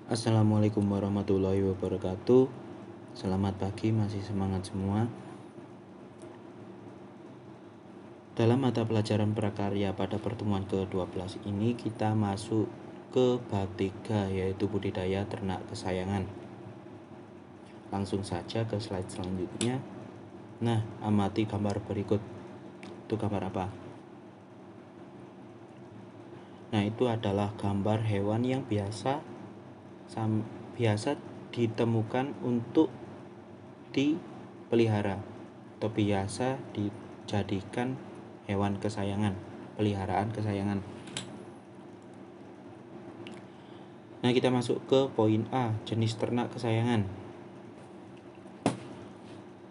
Assalamualaikum warahmatullahi wabarakatuh. Selamat pagi, masih semangat semua. Dalam mata pelajaran prakarya pada pertemuan ke-12 ini kita masuk ke bab 3, yaitu budidaya ternak kesayangan. Langsung saja ke slide selanjutnya. Nah, amati gambar berikut. Itu gambar apa? Nah, itu adalah gambar hewan yang biasa ditemukan untuk dipelihara atau biasa dijadikan hewan kesayangan, peliharaan kesayangan. Nah, kita masuk ke poin A, jenis ternak kesayangan.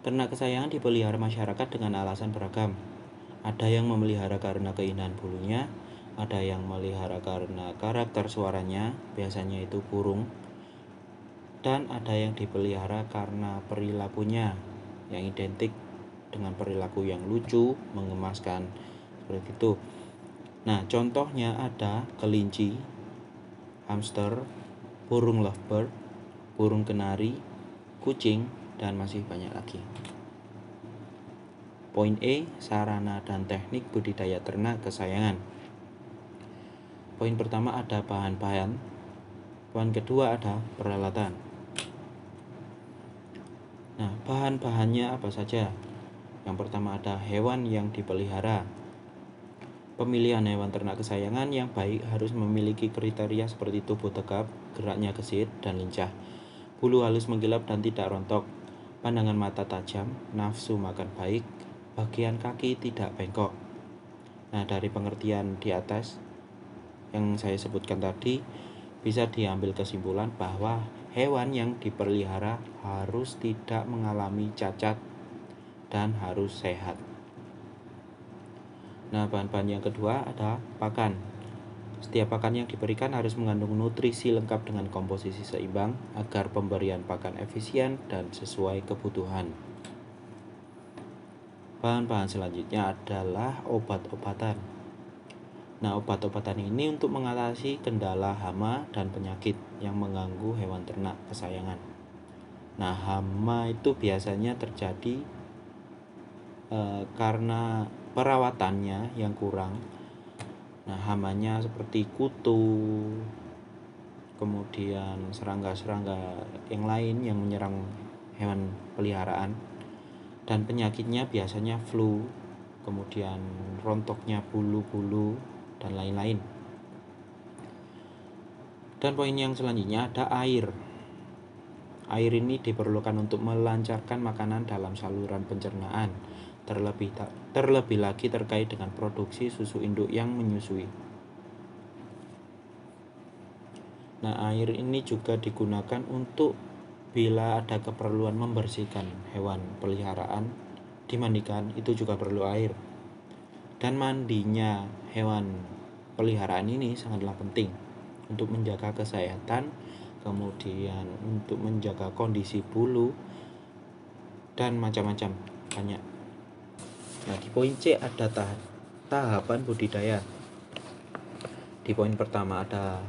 Ternak kesayangan dipelihara masyarakat dengan alasan beragam. Ada yang memelihara karena keindahan bulunya, ada yang memelihara karena karakter suaranya, biasanya itu burung, dan ada yang dipelihara karena perilakunya yang identik dengan perilaku yang lucu, mengemaskan, seperti itu. Nah, contohnya ada kelinci, hamster, burung lovebird, burung kenari, kucing, dan masih banyak lagi. Poin E, sarana dan teknik budidaya ternak kesayangan. Poin pertama ada bahan-bahan. Poin kedua ada peralatan. Nah, bahan-bahannya apa saja? Yang pertama ada hewan yang dipelihara. Pemilihan hewan ternak kesayangan yang baik harus memiliki kriteria seperti tubuh tegap, geraknya gesit dan lincah, bulu halus mengkilap dan tidak rontok, pandangan mata tajam, nafsu makan baik, bagian kaki tidak bengkok. Nah, dari pengertian di atas yang saya sebutkan tadi, bisa diambil kesimpulan bahwa hewan yang dipelihara harus tidak mengalami cacat dan harus sehat. Nah, bahan-bahan yang kedua ada pakan. Setiap pakan yang diberikan harus mengandung nutrisi lengkap dengan komposisi seimbang agar pemberian pakan efisien dan sesuai kebutuhan. Bahan-bahan selanjutnya adalah obat-obatan. Nah, obat-obatan ini untuk mengatasi kendala hama dan penyakit yang mengganggu hewan ternak kesayangan. Nah, hama itu biasanya terjadi karena perawatannya yang kurang. Nah, hamanya seperti kutu, kemudian serangga-serangga yang lain yang menyerang hewan peliharaan, dan penyakitnya biasanya flu, kemudian rontoknya bulu-bulu, dan lain-lain. Dan poin yang selanjutnya ada air. Air ini diperlukan untuk melancarkan makanan dalam saluran pencernaan, terlebih lagi terkait dengan produksi susu induk yang menyusui. Nah, air ini juga digunakan untuk bila ada keperluan membersihkan hewan peliharaan, dimandikan itu juga perlu air. Dan mandinya hewan peliharaan ini sangatlah penting untuk menjaga kesehatan, kemudian untuk menjaga kondisi bulu, dan macam-macam banyak. Nah, di poin C ada tahapan budidaya. Di poin pertama ada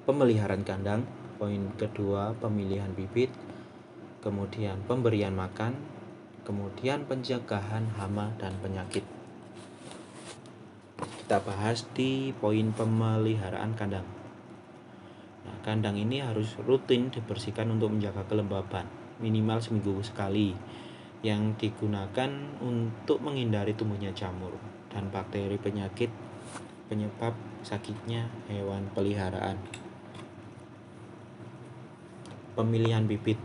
pemeliharaan kandang, poin kedua pemilihan bibit, kemudian pemberian makan, kemudian pencegahan hama dan penyakit. Kita bahas di poin pemeliharaan kandang. Nah, kandang ini harus rutin dibersihkan untuk menjaga kelembaban, minimal seminggu sekali, yang digunakan untuk menghindari tumbuhnya jamur dan bakteri penyakit penyebab sakitnya hewan peliharaan. Pemilihan bibit.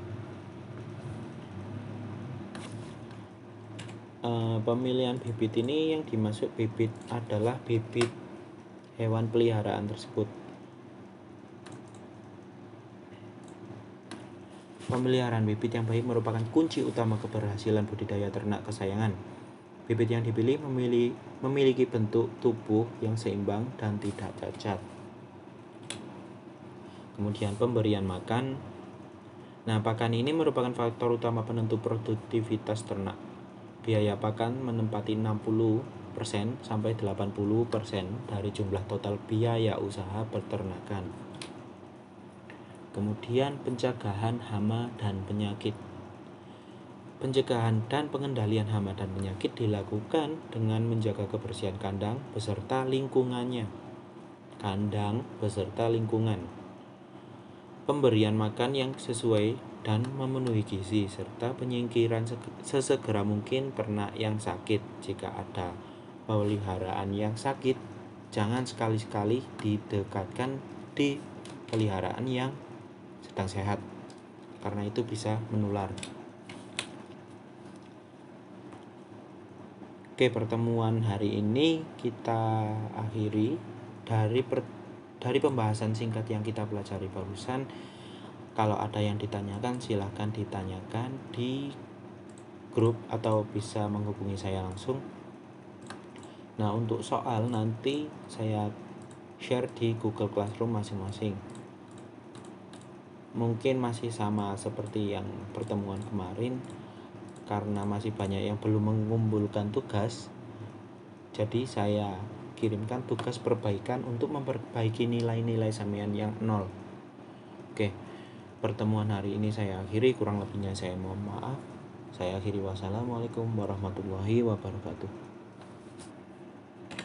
Pemilihan bibit ini yang dimaksud bibit adalah bibit hewan peliharaan tersebut. Pemeliharaan bibit yang baik merupakan kunci utama keberhasilan budidaya ternak kesayangan. Bibit yang dipilih memiliki bentuk tubuh yang seimbang dan tidak cacat. Kemudian pemberian makan. Nah, pakan ini merupakan faktor utama penentu produktivitas ternak. Biaya pakan menempati 60% sampai 80% dari jumlah total biaya usaha peternakan. Kemudian pencegahan hama dan penyakit. Pencegahan dan pengendalian hama dan penyakit dilakukan dengan menjaga kebersihan kandang beserta lingkungannya. Kandang beserta lingkungan. Pemberian makan yang sesuai dan memenuhi gizi serta penyingkiran sesegera mungkin ternak yang sakit. Jika ada peliharaan yang sakit, jangan sekali-sekali didekatkan di peliharaan yang sedang sehat, karena itu bisa menular. Oke, pertemuan hari ini kita akhiri dari pembahasan singkat yang kita pelajari barusan. Kalau ada yang ditanyakan, silahkan ditanyakan di grup atau bisa menghubungi saya langsung. Nah, untuk soal nanti saya share di Google Classroom masing-masing. Mungkin masih sama seperti yang pertemuan kemarin, karena masih banyak yang belum mengumpulkan tugas, jadi saya kirimkan tugas perbaikan untuk memperbaiki nilai-nilai sampean yang 0. Oke, pertemuan hari ini saya akhiri, kurang lebihnya saya mohon maaf. Saya akhiri, wassalamualaikum warahmatullahi wabarakatuh.